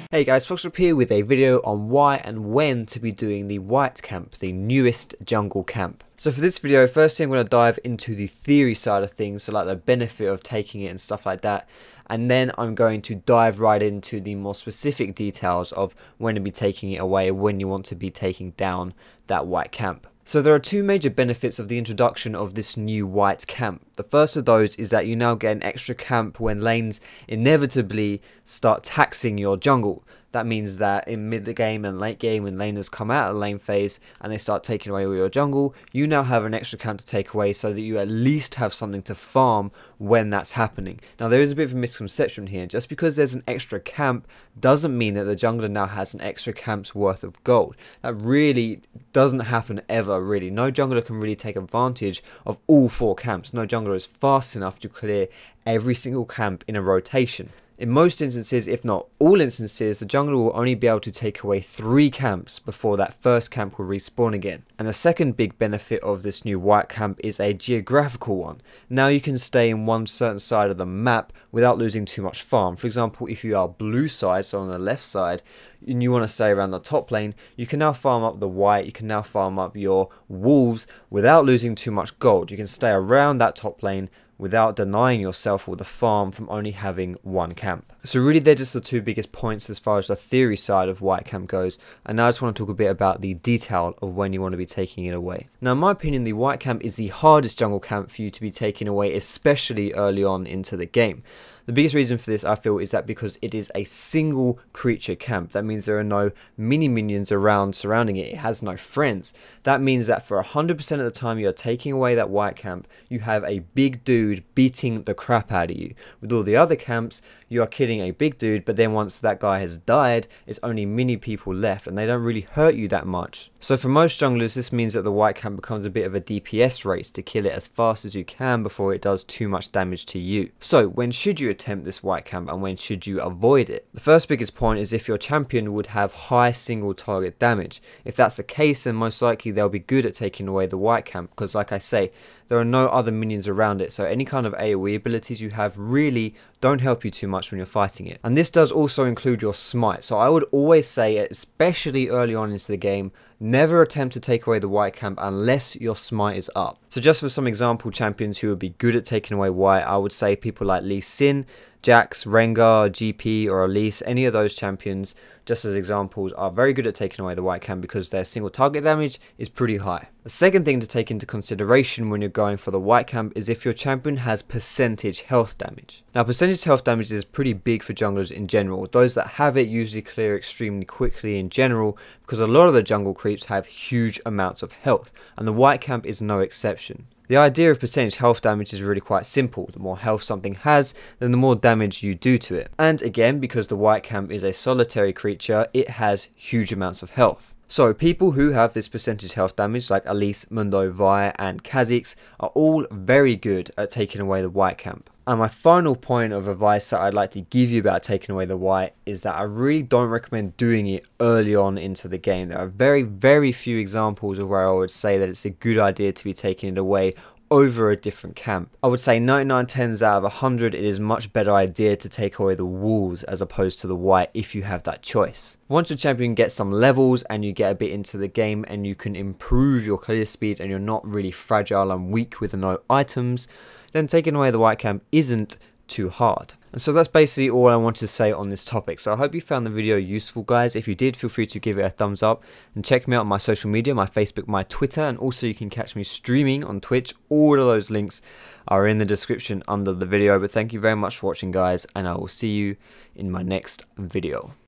Hey guys, Foxdrop here with a video on why and when to be doing the Wight camp, the newest jungle camp. So for this video, firstly I'm going to dive into the theory side of things, so like the benefit of taking it and stuff like that. And then I'm going to dive right into the more specific details of when to be taking it away, when you want to be taking down that Wight camp. So there are two major benefits of the introduction of this new Wight camp. The first of those is that you now get an extra camp when lanes inevitably start taxing your jungle. That means that in mid game and late game, when laners come out of the lane phase and they start taking away all your jungle, you now have an extra camp to take away so that you at least have something to farm when that's happening. Now there is a bit of a misconception here. Just because there's an extra camp doesn't mean that the jungler now has an extra camp's worth of gold. That really doesn't happen ever, really. No jungler can really take advantage of all four camps. No jungler is fast enough to clear every single camp in a rotation. In most instances, if not all instances, the jungler will only be able to take away 3 camps before that first camp will respawn again. And the second big benefit of this new Wight camp is a geographical one. Now you can stay in one certain side of the map without losing too much farm. For example, if you are blue side, so on the left side, and you want to stay around the top lane, you can now farm up the Wight, you can now farm up your wolves without losing too much gold. You can stay around that top lane without denying yourself all the farm from only having one camp. So really they're just the two biggest points as far as the theory side of Wight camp goes, and now I just want to talk a bit about the detail of when you want to be taking it away. Now in my opinion, the Wight camp is the hardest jungle camp for you to be taking away, especially early on into the game. The biggest reason for this, I feel, is that because it is a single creature camp. That means there are no mini minions around surrounding it. It has no friends. That means that for 100% of the time you're taking away that Wight camp, you have a big dude beating the crap out of you. With all the other camps, you are killing a big dude, but then once that guy has died, it's only mini people left, and they don't really hurt you that much. So for most junglers, this means that the Wight camp becomes a bit of a DPS race to kill it as fast as you can before it does too much damage to you. So when should you attempt this Wight camp and when should you avoid it? The first biggest point is if your champion would have high single target damage. If that's the case, then most likely they'll be good at taking away the Wight camp, because like I say, there are no other minions around it, so any kind of AoE abilities you have really don't help you too much when you're fighting it. And this does also include your smite, so I would always say, especially early on into the game, never attempt to take away the Wight camp unless your smite is up. So just for some example champions who would be good at taking away Wight, I would say people like Lee Sin, Jax, Rengar, GP or Elise. Any of those champions, just as examples, are very good at taking away the Wight camp because their single target damage is pretty high. The second thing to take into consideration when you're going for the Wight camp is if your champion has percentage health damage. Now percentage health damage is pretty big for junglers in general. Those that have it usually clear extremely quickly in general because a lot of the jungle creeps have huge amounts of health, and the Wight camp is no exception. The idea of percentage health damage is really quite simple. The more health something has, then the more damage you do to it. And again, because the Wight camp is a solitary creature, it has huge amounts of health. So people who have this percentage health damage, like Elise, Mundo, Vi and Kha'Zix, are all very good at taking away the Wight camp. And my final point of advice that I'd like to give you about taking away the Wight is that I really don't recommend doing it early on into the game. There are very few examples of where I would say that it's a good idea to be taking it away over a different camp. I would say 99 10s out of 100 it is a much better idea to take away the wolves as opposed to the Wight if you have that choice. Once your champion gets some levels and you get a bit into the game and you can improve your clear speed and you're not really fragile and weak with no items, then taking away the Wight camp isn't too hard. And so that's basically all I wanted to say on this topic. So I hope you found the video useful, guys. If you did, feel free to give it a thumbs up and check me out on my social media, my Facebook, my Twitter, and also you can catch me streaming on Twitch. All of those links are in the description under the video. But thank you very much for watching, guys, and I will see you in my next video.